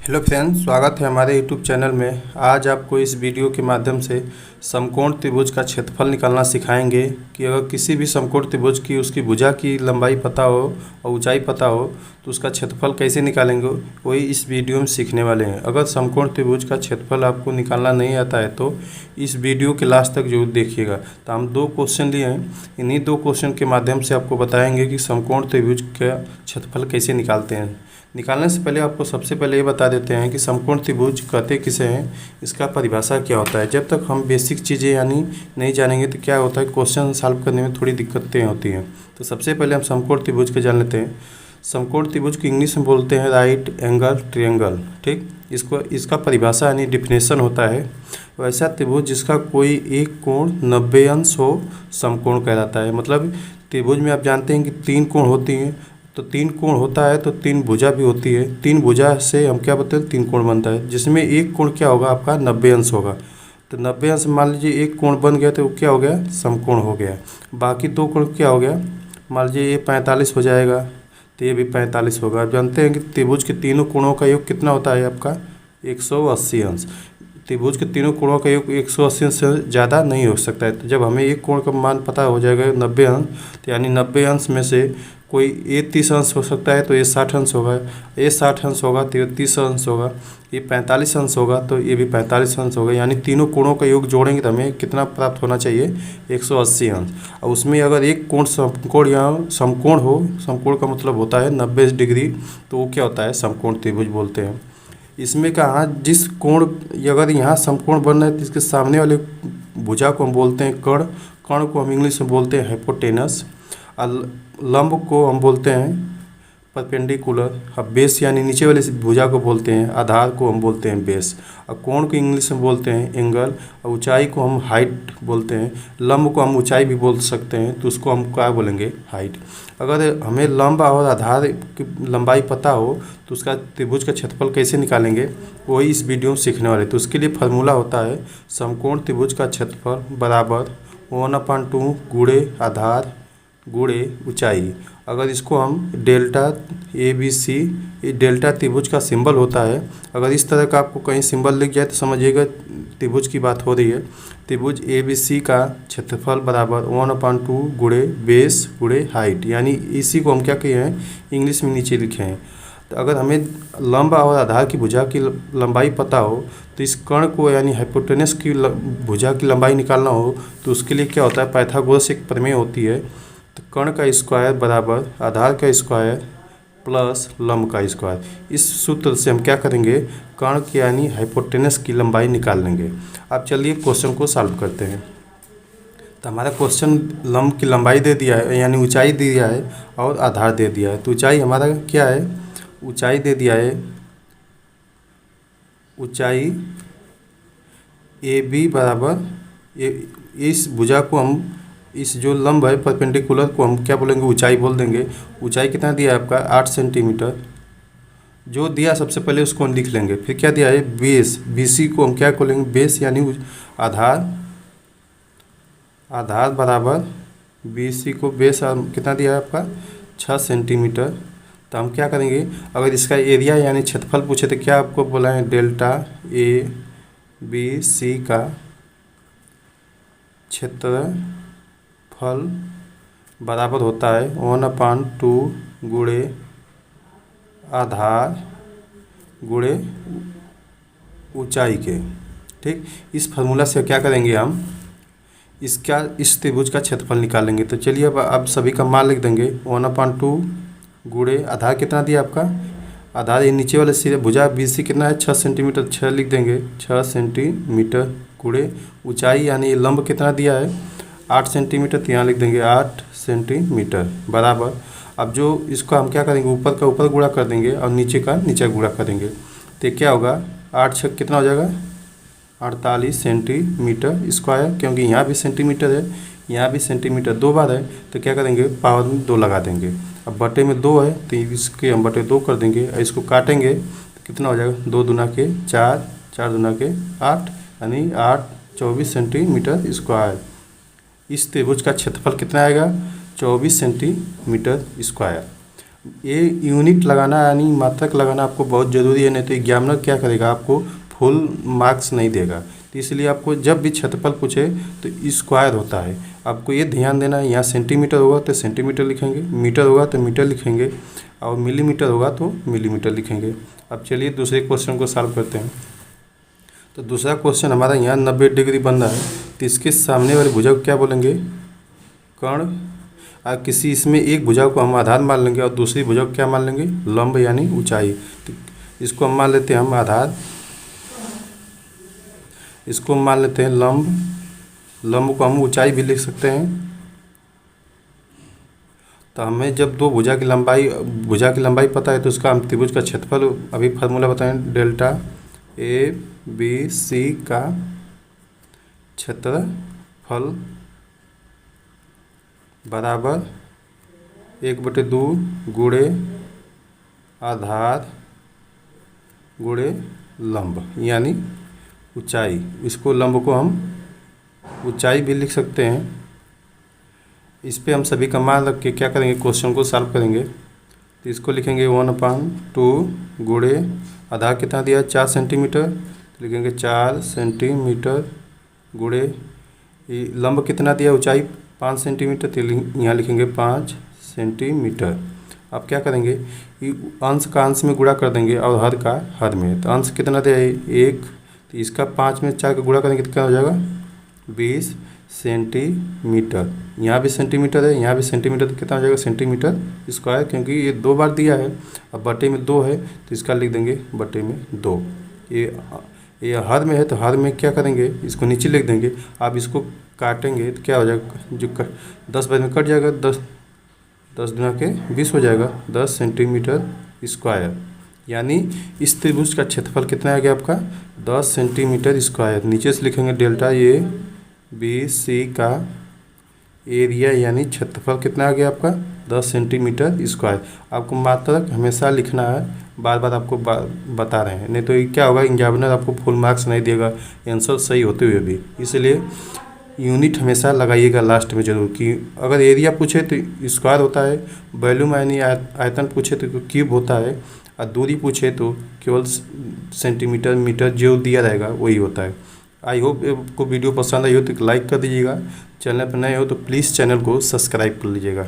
Hello friends, स्वागत है हमारे यूट्यूब चैनल में। आज आपको इस वीडियो के माध्यम से समकोण त्रिभुज का क्षेत्रफल निकालना सिखाएंगे कि अगर किसी भी समकोण त्रिभुज की उसकी भुजा की लंबाई पता हो और ऊंचाई पता हो तो उसका क्षेत्रफल कैसे निकालेंगे, वही इस वीडियो में सीखने वाले हैं। अगर समकोण त्रिभुज का क्षेत्रफल आपको निकालना नहीं आता है तो इस वीडियो के लास्ट तक जरूर देखिएगा। तो हम 2 क्वेश्चन लिए हैं, इन्हीं 2 क्वेश्चन के माध्यम से आपको बताएंगे कि समकोण त्रिभुज का क्षेत्रफल कैसे निकालते हैं। निकालने से पहले आपको सबसे पहले ये बता देते हैं कि समकोण त्रिभुज कहते किसे हैं, इसका परिभाषा क्या होता है। जब तक हम बेसिक चीज़ें यानी नहीं जानेंगे तो क्या होता है, क्वेश्चन सॉल्व करने में थोड़ी दिक्कतें होती हैं। तो सबसे पहले हम समकोण त्रिभुज को जान लेते हैं। समकोण त्रिभुज को इंग्लिश में बोलते हैं राइट एंगल ट्रायंगल। ठीक, इसका परिभाषा यानी डिफिनेशन होता है वैसा त्रिभुज जिसका कोई एक कोण 90 अंश हो समकोण कहलाता है। मतलब त्रिभुज में आप जानते हैं कि 3 कोण होती हैं, तो 3 कोण होता है तो 3 भुजा भी होती है। 3 भुजा से हम क्या बोलते हैं, 3 कोण बनता है, जिसमें एक कोण क्या होगा आपका 90 अंश होगा। तो 90 अंश मान लीजिए एक कोण बन गया तो वो क्या हो गया, समकोण हो गया। बाकी 2 कोण क्या हो गया, मान लीजिए ये 45 हो जाएगा तो ये भी 45 होगा। आप जानते हैं कि त्रिभुज के तीनों कोणों का योग कितना होता है आपका 180 अंश। त्रिभुज के तीनों कोणों का योग 180 अंश से ज़्यादा नहीं हो सकता है। तो जब हमें एक कोण का मान पता हो जाएगा 90 अंश, तो यानी 90 अंश में से कोई ये 30 अंश हो सकता है तो ये 60 अंश होगा, ये 60 अंश होगा तो ये 30 अंश होगा, ये 45 अंश होगा तो ये भी 45 अंश होगा। यानी तीनों कोणों का योग जोड़ेंगे तो हमें कितना प्राप्त होना चाहिए, 180 अंश। और उसमें अगर एक कोण समकोण या समकोण हो, समकोण का मतलब होता है 90 डिग्री, तो वो क्या होता है, समकोण त्रिभुज बोलते हैं। इसमें कहा जिस कोण, अगर यहाँ समकोण बन रहा है तो इसके सामने वाले भुजा को हम बोलते हैं कर्ण। कर्ण को हम इंग्लिश में बोलते हैं हाइपोटेनस। लंब को हम बोलते हैं परपेंडिकुलर। अब बेस यानी नीचे वाले भुजा को बोलते हैं आधार को हम बोलते हैं बेस। और कोण को इंग्लिश में बोलते हैं एंगल। और ऊंचाई को हम हाइट बोलते हैं। लंब को हम ऊंचाई भी बोल सकते हैं तो उसको हम क्या बोलेंगे, हाइट। अगर हमें लंब और आधार की लंबाई पता हो तो उसका त्रिभुज का क्षेत्रफल कैसे निकालेंगे वही इस वीडियो में सीखने वाले। तो उसके लिए फार्मूला होता है समकोण त्रिभुज का क्षेत्रफल बराबर 1/2 गुणे आधार गुणे ऊंचाई। अगर इसको हम डेल्टा ABC, ये डेल्टा त्रिभुज का सिंबल होता है। अगर इस तरह का आपको कहीं सिंबल लिख जाए तो समझिएगा त्रिभुज की बात हो रही है। त्रिभुज ABC का क्षेत्रफल बराबर 1/2 गुणे बेस गुणे हाइट, यानी इसी को हम क्या किए हैं, इंग्लिश में नीचे लिखे हैं। तो अगर हमें लंब और आधार की भुजा की लंबाई पता हो तो इस कर्ण को यानी हाइपोटेनस की भुजा की लंबाई निकालना हो तो उसके लिए क्या होता है, पाइथागोरस एक प्रमेय होती है। तो कर्ण का स्क्वायर बराबर आधार का स्क्वायर प्लस लंब का स्क्वायर। इस सूत्र से हम क्या करेंगे, कर्ण की यानी हाइपोटेनस की लंबाई निकाल लेंगे। अब चलिए क्वेश्चन को सॉल्व करते हैं। तो हमारा क्वेश्चन लंब की लंबाई दे दिया है यानी ऊंचाई दे दिया है और आधार दे दिया है। तो ऊंचाई हमारा क्या है, ऊंचाई दे दिया है, ऊंचाई AB बराबर इस भुजा को हम, इस जो लंब है परपेंडिकुलर को हम क्या बोलेंगे, ऊंचाई बोल देंगे। ऊंचाई कितना दिया है आपका 8 सेंटीमीटर। जो दिया सबसे पहले उसको हम लिख लेंगे। फिर क्या दिया है, बेस, BC को हम क्या बोलेंगे, बेस यानी आधार। आधार बराबर BC को बेस कितना दिया है आपका 6 सेंटीमीटर। तो हम क्या करेंगे, अगर इसका एरिया यानी क्षेत्रफल पूछे तो क्या आपको बोला है, डेल्टा ABC का क्षेत्रफल बराबर होता है 1/2 गुणे आधार गुणे ऊंचाई के। ठीक, इस फार्मूला से क्या करेंगे हम, इस त्रिभुज का क्षेत्रफल निकालेंगे। तो चलिए अब सभी का मान लिख देंगे। 1/2 गुणे आधार कितना दिया आपका, आधार ये नीचे वाले सिरे भुजा BC कितना है 6 सेंटीमीटर, 6 लिख देंगे, 6 सेंटीमीटर गुणे ऊंचाई यानी लंब कितना दिया है 8 सेंटीमीटर, तो यहाँ लिख देंगे 8 सेंटीमीटर बराबर। अब जो इसको हम क्या करेंगे, ऊपर का ऊपर गुणा कर देंगे और नीचे का नीचे गुणा करेंगे। तो क्या होगा, 8 6 कितना हो जाएगा 48 सेंटीमीटर स्क्वायर, क्योंकि यहाँ भी सेंटीमीटर है यहाँ भी सेंटीमीटर 2 बार है तो क्या करेंगे, पावर में 2 लगा देंगे। अब बटे में 2 है तो इसके हम बटे 2 कर देंगे और इसको काटेंगे तो कितना हो जाएगा, 2 दूना के 4, 4 दूना के 8, यानी 24 सेंटीमीटर स्क्वायर। इस त्रिभुज का क्षेत्रफल कितना आएगा, 24 सेंटीमीटर स्क्वायर। ये यूनिट लगाना यानी मात्रक लगाना आपको बहुत ज़रूरी है, नहीं तो एग्जामिनर क्या करेगा, आपको फुल मार्क्स नहीं देगा। तो इसलिए आपको जब भी क्षेत्रफल पूछे तो स्क्वायर होता है, आपको ये ध्यान देना है। यहाँ सेंटीमीटर होगा तो सेंटीमीटर लिखेंगे, मीटर होगा तो मीटर लिखेंगे, और मिलीमीटर होगा तो मिलीमीटर लिखेंगे। अब चलिए दूसरे क्वेश्चन को सॉल्व करते हैं। तो दूसरा क्वेश्चन हमारा यहाँ 90 डिग्री बन रहा है, तो इसके सामने वाली भुजा को क्या बोलेंगे, कर्ण। किसी इसमें एक भुजा को हम आधार मान लेंगे और दूसरी भुजा को क्या मान लेंगे, लंब यानी ऊंचाई। तो इसको हम मान लेते हैं हम आधार, इसको हम मान लेते हैं लंब। लंब को हम ऊंचाई भी लिख सकते हैं। तो हमें जब दो भुजा की लंबाई पता है तो उसका हम त्रिभुज का क्षेत्रफल अभी फार्मूला बताएं, डेल्टा ए बी सी का क्षेत्रफल बराबर 1/2 गुणे आधार गुणे लंब यानी ऊंचाई। इसको लंब को हम ऊंचाई भी लिख सकते हैं। इस पे हम सभी का मान रख के क्या करेंगे, क्वेश्चन को सॉल्व करेंगे। तो इसको लिखेंगे 1/2 गुणे आधार कितना दिया, 4 सेंटीमीटर, तो लिखेंगे 4 सेंटीमीटर गुणे लंब कितना दिया, ऊंचाई 5 सेंटीमीटर, तो यहाँ लिखेंगे 5 सेंटीमीटर। अब क्या करेंगे, अंश का अंश में गुणा कर देंगे और हर का हर में। तो अंश कितना दिया है 1, तो इसका 5 में 4 का गुणा करेंगे तो कितना हो जाएगा 20 सेंटीमीटर। यहाँ भी सेंटीमीटर है, यहाँ भी सेंटीमीटर, तो कितना हो जाएगा सेंटीमीटर स्क्वायर, क्योंकि ये 2 बार दिया है। अब बटे में 2 है तो इसका लिख देंगे बटे में 2। ये हर में है तो हर में क्या करेंगे, इसको नीचे लिख देंगे। आप इसको काटेंगे तो क्या हो जाएगा, जो 10 में कट जाएगा, 10 गुना के 20 हो जाएगा, 10 सेंटीमीटर स्क्वायर। यानी इस त्रिभुज का क्षेत्रफल कितना आ गया आपका 10 सेंटीमीटर स्क्वायर। नीचे से लिखेंगे डेल्टा ए बी सी का एरिया यानी क्षेत्रफल कितना आ गया आपका 10 सेंटीमीटर स्क्वायर। आपको मात्रक हमेशा लिखना है, बार बार आपको बता रहे हैं, नहीं तो ये क्या होगा, एग्जामिनर आपको फुल मार्क्स नहीं देगा आंसर सही होते हुए भी। इसलिए यूनिट हमेशा लगाइएगा लास्ट में जरूर, कि अगर एरिया पूछे तो स्क्वायर होता है, वॉल्यूम यानी आयतन पूछे तो क्यूब होता है, और दूरी पूछे तो केवल सेंटीमीटर मीटर जो दिया रहेगा वही होता है। आई होप आपको वीडियो पसंद आई हो तो लाइक कर दीजिएगा, चैनल पर नए हो तो प्लीज़ चैनल को सब्सक्राइब कर लीजिएगा।